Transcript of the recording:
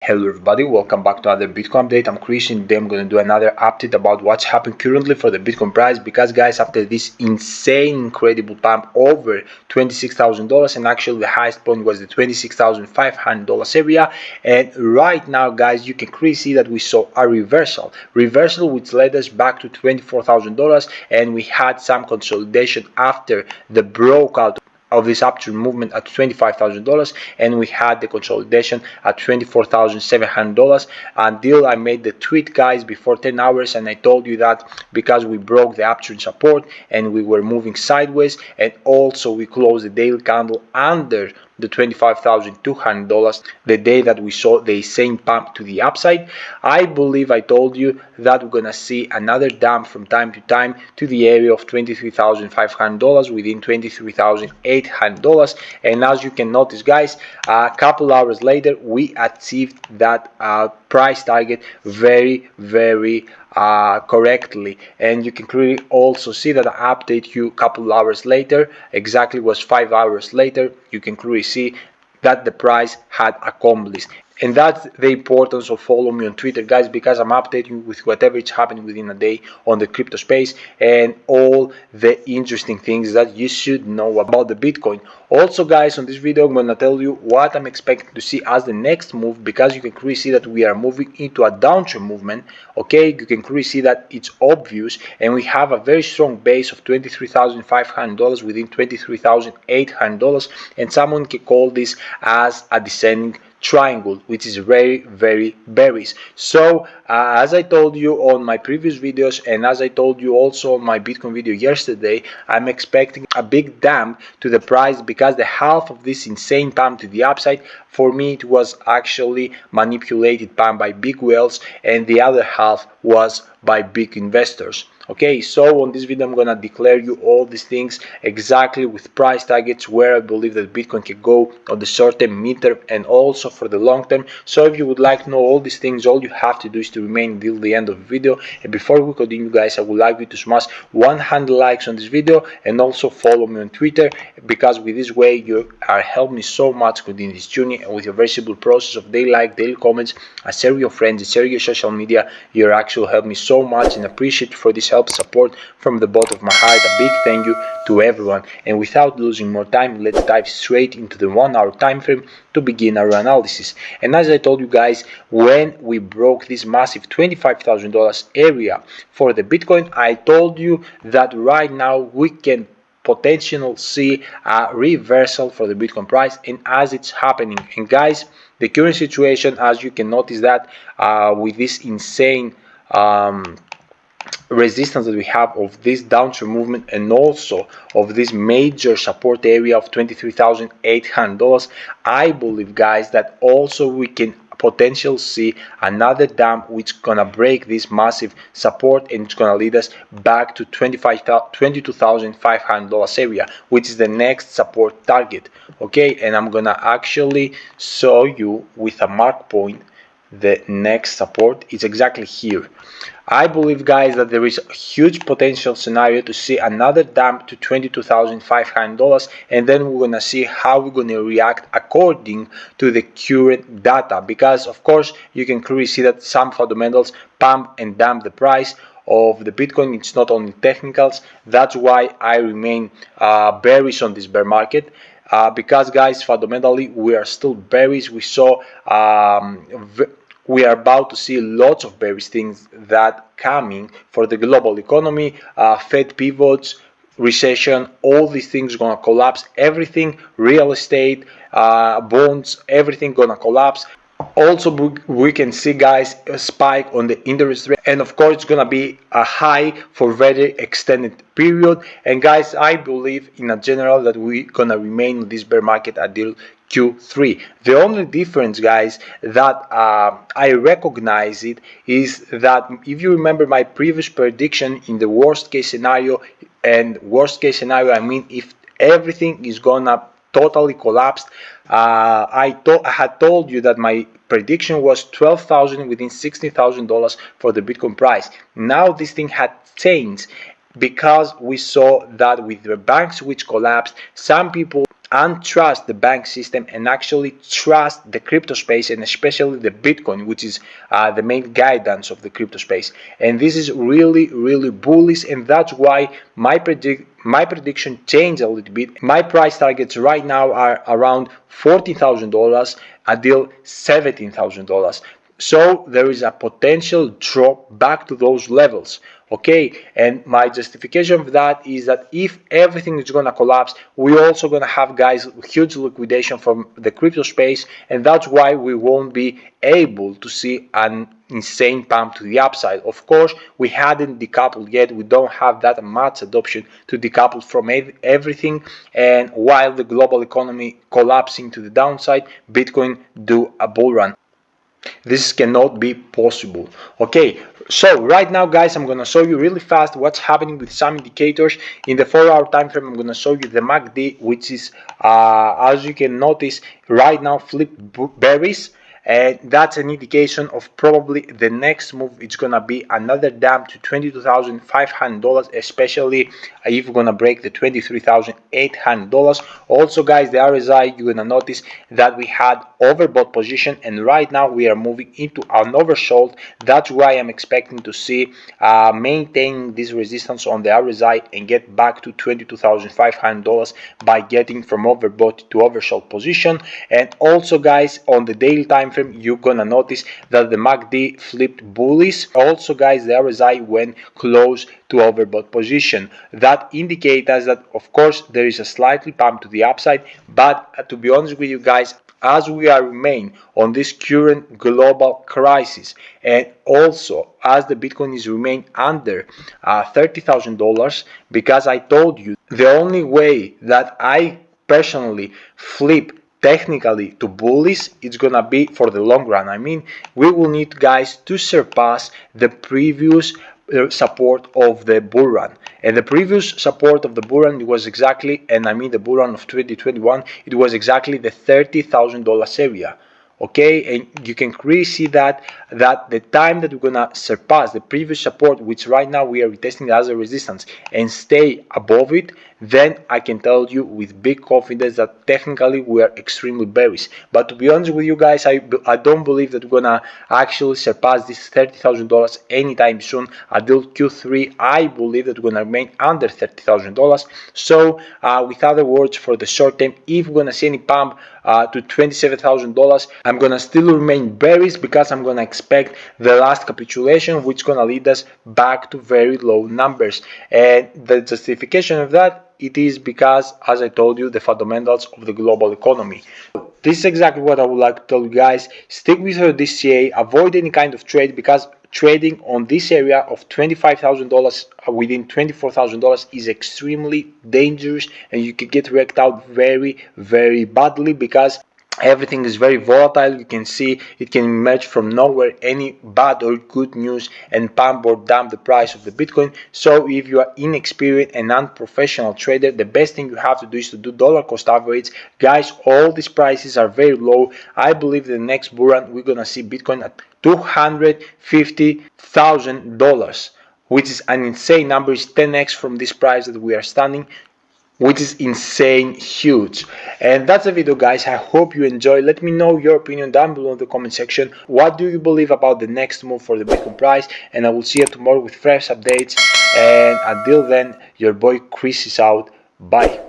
Hello everybody, welcome back to another Bitcoin update. I'm Christian. Today I'm going to do another update about what's happened currently for the Bitcoin price, because guys, after this insane incredible pump over $26,000, and actually the highest point was the $26,500 area, and right now guys, you can clearly see that we saw a reversal which led us back to $24,000, and we had some consolidation after the breakout of this uptrend movement at $25,000, and we had the consolidation at $24,700 until I made the tweet, guys, before 10 hours, and I told you that because we broke the uptrend support and we were moving sideways, and also we closed the daily candle under the $25,200 the day that we saw the same pump to the upside. I believe I told you that we're gonna see another dump from time to time to the area of $23,500 within $23,800, and as you can notice guys, a couple hours later we achieved that price target very correctly, and you can clearly also see that I update you a couple hours later, exactly was 5 hours later. You can clearly see that the price had accomplished. And that's the importance of following me on Twitter, guys, because I'm updating you with whatever is happening within a day on the crypto space and all the interesting things that you should know about the Bitcoin. Also guys, on this video I'm gonna tell you what I'm expecting to see as the next move, because you can clearly see that we are moving into a downtrend movement. Okay, you can clearly see that it's obvious, and we have a very strong base of $23,500 within $23,800, and someone can call this as a descending triangle, which is very bearish. So as I told you on my previous videos, and as I told you also on my Bitcoin video yesterday, I'm expecting a big dump to the price, because the half of this insane pump to the upside, for me it was actually manipulated pump by big whales, and the other half was by big investors. Okay, so on this video I'm gonna declare you all these things exactly with price targets, where I believe that Bitcoin can go on the short term, mid term, and also for the long term. So if you would like to know all these things, all you have to do is to remain until the end of the video. And before we continue guys, I would like you to smash 100 likes on this video, and also follow me on Twitter, because with this way you are helping me so much within this journey, and with your very simple process of daily like, daily comments, and share with your friends, and share your social media, you're actually helping me so much, and appreciate for this help, support from the bottom of my heart. A big thank you to everyone. And without losing more time, let's dive straight into the 1 hour time frame to begin our analysis. And as I told you guys, when we broke this massive $25,000 area for the Bitcoin, I told you that right now we can potentially see a reversal for the Bitcoin price, and as it's happening, and guys, the current situation, as you can notice that with this insane resistance that we have of this downtrend movement, and also of this major support area of $23,800, I believe guys that also we can potentially see another dump which gonna break this massive support, and it's gonna lead us back to $22,500 area, which is the next support target. Okay, and I'm gonna actually show you with a mark point the next support is exactly here. I believe guys that there is a huge potential scenario to see another dump to $22,500, and then we're gonna see how we're gonna react according to the current data, because of course you can clearly see that some fundamentals pump and dump the price of the Bitcoin. It's not only technicals. That's why I remain bearish on this bear market. Because guys, fundamentally we are still bearish. We saw we are about to see lots of bearish things that coming for the global economy, Fed pivots, recession, all these things gonna collapse. Everything, real estate, bonds, everything gonna collapse. Also we can see guys a spike on the interest rate, and of course it's gonna be a high for very extended period. And guys, I believe in a general that we gonna remain in this bear market until Q3. The only difference guys that I recognize it is that if you remember my previous prediction in the worst case scenario, and worst case scenario I mean if everything is gonna totally collapsed, I had told you that my prediction was 12,000 within $16,000 for the Bitcoin price. Now this thing had changed, because we saw that with the banks which collapsed, some people untrust the bank system and actually trust the crypto space, and especially the Bitcoin, which is the main guidance of the crypto space. And this is really bullish, and that's why my prediction changed a little bit. My price targets right now are around $14,000 until $17,000. So there is a potential drop back to those levels. Okay, and my justification for that is that if everything is gonna collapse, we're also gonna have, guys, huge liquidation from the crypto space, and that's why we won't be able to see an insane pump to the upside. Of course, we hadn't decoupled yet. We don't have that much adoption to decouple from everything, and while the global economy collapsing to the downside, Bitcoin do a bull run. This cannot be possible. Okay, so right now, guys, I'm gonna show you really fast what's happening with some indicators. In the 4-hour time frame, I'm gonna show you the MACD, which is as you can notice right now, flip bearish, and that's an indication of probably the next move. It's gonna be another dump to $22,500, especially if we're gonna break the $23,800. Also, guys, the RSI, you're gonna notice that we had overbought position, and right now we are moving into an oversold. That's why I'm expecting to see maintaining this resistance on the RSI and get back to $22,500 by getting from overbought to oversold position. And also, guys, on the daily time frame, you're gonna notice that the MACD flipped bullish. Also, guys, the RSI went close to overbought position. That indicates us that, of course, there is a slightly pump to the upside, but to be honest with you guys, as we are remain on this current global crisis, and also as the Bitcoin is remain under $30,000, because I told you the only way that I personally flip technically to bullish, it's gonna be for the long run. I mean, we will need, guys, to surpass the previous support of the bull run, and the previous support of the bull run was exactly, and I mean the bull run of 2021, it was exactly the $30,000 area. Okay, and you can clearly see that the time that we're gonna surpass the previous support, which right now we are retesting as a resistance, and stay above it, then I can tell you with big confidence that technically we are extremely bearish. But to be honest with you guys, I don't believe that we're gonna actually surpass this $30,000 anytime soon. Until Q3, I believe that we're gonna remain under $30,000. So with other words, for the short term, if we're gonna see any pump to $27,000, I'm gonna still remain bearish, because I'm gonna expect the last capitulation, which gonna lead us back to very low numbers. And the justification of that, it is because, as I told you, the fundamentals of the global economy. This is exactly what I would like to tell you guys. Stick with your DCA, avoid any kind of trade, because trading on this area of $25,000 within $24,000 is extremely dangerous, and you can get wrecked out very badly, because everything is very volatile. You can see it can emerge from nowhere, any bad or good news, and pump or dump the price of the Bitcoin. So if you are inexperienced and unprofessional trader, the best thing you have to do is to do dollar cost average. Guys, all these prices are very low. I believe the next bull run we're gonna see Bitcoin at $250,000, which is an insane number. It's 10x from this price that we are standing, which is insane huge. And that's the video, guys. I hope you enjoy. Let me know your opinion down below in the comment section. What do you believe about the next move for the Bitcoin price? And I will see you tomorrow with fresh updates, and until then, your boy Chris is out. Bye.